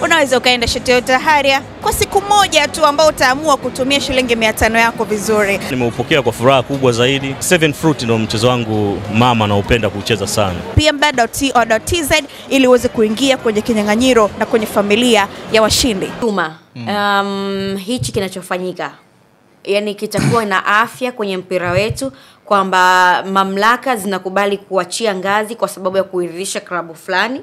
unaweza ukaenda Toyota Harrier kwa siku moja tu ambao utaamua kutumia shilingi 500 yako vizuri. Nimeupokea kwa furaha kubwa zaidi. Seven Fruit ndio mchezo wangu mama na upenda kucheza sana. pmbet.co.tz ili uweze kuingia kwenye kinyang'anyiro na kwenye familia ya washindi. Hichi kinachofanyika yani kitakuwa na afya kwenye mpira wetu, kwamba mamlaka zinakubali kuachia ngazi kwa sababu ya kuridhisha klabu fulani.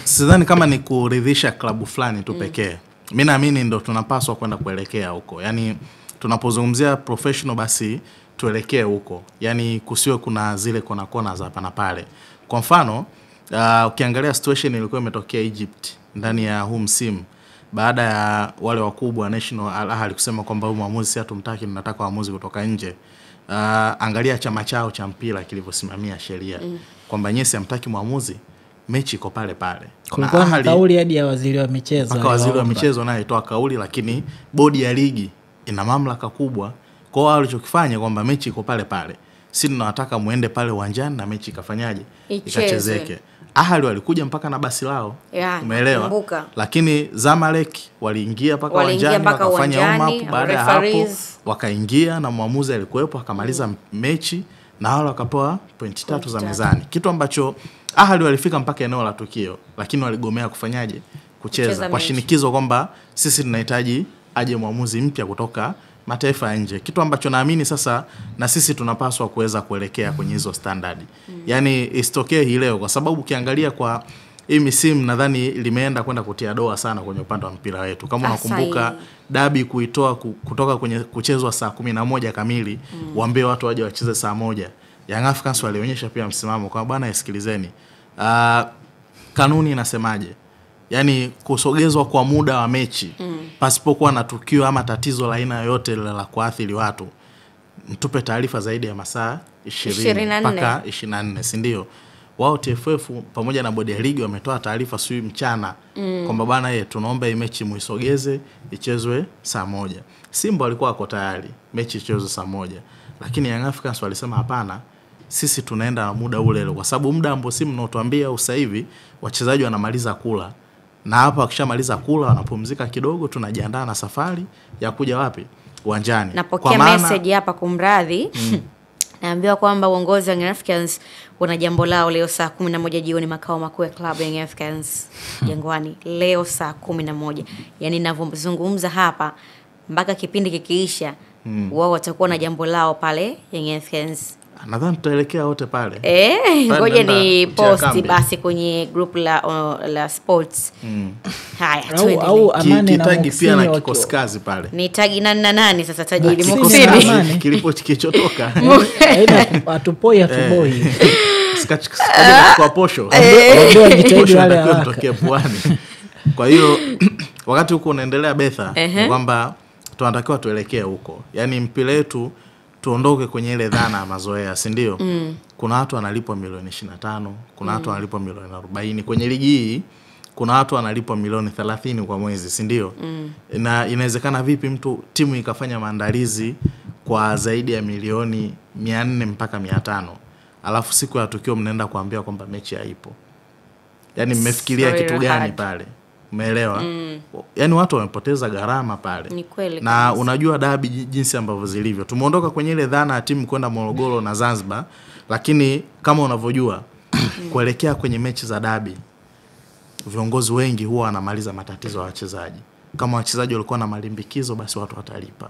Sidhani kama ni kuridhisha klabu fulani tu pekee. Mimi naamini ndo tunapaswa kwenda kuelekea huko. Yani tunapozungumzia professional basi tuelekee huko. Yani kusiwe kuna zile kona za hapa na pale. Kwa mfano, ukiangalia situation ilikuwa imetokea Egypt ndani ya huu msimu, baada ya wale wakubwa National Al Ahly kusema kwamba huyu mwamuzi si hatumtaki, tunataka waamuzi kutoka nje. Angalia chama chao cha mpira kilivyosimamia sheria kwamba nyesi hamtaki mwamuzi, mechi iko pale pale. Kulikuwa na kauli hadi ya waziri wa michezo. Waziri wa michezo naye alitoa kauli, lakini bodi ya ligi ina mamlaka kubwa. Kwa hiyo walichokifanya kwamba mechi iko pale pale. Sisi tunataka muende pale uwanjani na mechi ikafanyaje? Ikachezeke. Ahali walikuja mpaka na basi lao. Umeelewa? Lakini Zamalek waliingia mpaka uwanjani wakafanya warm up, baada ya hapo wakaingia na muamuzi alikuwepo akamaliza mechi na wao wakapewa pointi 3 za mezani. Kitu ambacho Ahali walifika mpaka eneo la tukio, lakini waligomea kufanyaje? Kucheza kwa shinikizo kwamba sisi tunahitaji aje muamuzi mpya kutoka mataifa ya nje. Kitu ambacho naamini sasa na sisi tunapaswa kuweza kuelekea kwenye hizo standard. Yani isitokee hii leo, kwa sababu ukiangalia kwa hii misimu nadhani limeenda kwenda kutia doa sana kwenye upande wa mpira wetu. Kama unakumbuka dabi kuitoa kutoka kwenye kuchezwa saa 11 kamili, waambie watu waje wacheze saa 1. Young Africans walionyesha pia msimamo kwa bwana isikilizeni. Kanuni inasemaje? Yani kusogezwa kwa muda wa mechi pasipokuwa na tukio ama tatizo la aina yoyote la kuathiri watu, mtupe taarifa zaidi ya masaa 20 mpaka 24, si ndio? Wao TFF pamoja na bodi ya ligi wametoa taarifa sui mchana kwamba bana tunaomba hii mechi muisogeze ichezwe saa 1. Simba walikuwa wako tayari mechi ichezwe saa 1, lakini Young Africans walisema hapana, sisi tunaenda na muda ule kwa sababu muda ambao simu mnaotuambia sasa hivi wachezaji wanamaliza kula, na hapa wakishamaliza kula wanapumzika kidogo, tunajiandaa na safari ya kuja wapi? Uwanjani. Napokea message hapa kumradhi. Naambiwa kwamba uongozi wa Young Africans una jambo lao leo saa 11 jioni makao makuu ya club ya Young Africans Jangwani, leo saa 11. Yani ninavyozungumza hapa mpaka kipindi kikiisha wao watakuwa na jambo lao pale Young Africans. Nadhani tutaelekea wote pale. Ngoja ni posti basi kwenye group la sports. Haya, au Amani na Muksini pia na kikosi kazi pale. Ni tagi nani sasa tajiri Muksini. Kilipoti kichotoka. Atupoi atuboi. Kwa posho. Ndio jitahidi wale kutokea Pwani. Kwa hiyo wakati huko unaendelea Betha kwamba tunatakiwa tuelekee huko. Yaani mpira wetu tuondoke kwenye ile dhana ya mazoea, si ndio? Kuna watu wanalipwa milioni 25, kuna watu wanalipwa milioni 40 kwenye ligi hii, kuna watu wanalipwa milioni 30 kwa mwezi, si ndio? Na inawezekana vipi mtu timu ikafanya maandalizi kwa zaidi ya milioni 400 mpaka 500, alafu siku ya tukio mnaenda kuambia kwamba mechi haipo? Yaani mmefikiria kitu gani pale? Umeelewa? Yaani watu wamepoteza gharama pale. Na unajua dabi jinsi ambavyo zilivyo. Tumeondoka kwenye ile dhana ya timu kwenda Morogoro na Zanzibar, lakini kama unavyojua kuelekea kwenye mechi za dabi viongozi wengi huwa wanamaliza matatizo ya wachezaji. Kama wachezaji walikuwa na malimbikizo basi watu watalipa.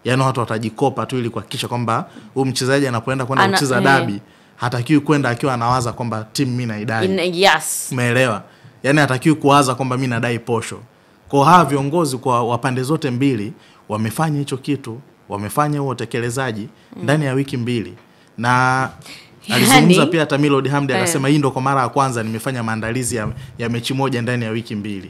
Yaani watu watajikopa tu ili kuhakikisha kwamba huyu mchezaji anapoenda kwenda kucheza dabi hatakiwi kwenda akiwa anawaza kwamba timu mimi naidai. Umeelewa? Yaani hatakiwi kuwaza kwamba mimi nadai posho. Kwa hawa viongozi kwa wapande zote mbili wamefanya hicho kitu, wamefanya huo utekelezaji ndani ya wiki 2. Na alizungumza pia Tamilod Hamdi akasema hii ndo kwa mara ya kwanza nimefanya maandalizi ya mechi moja ndani ya wiki 2.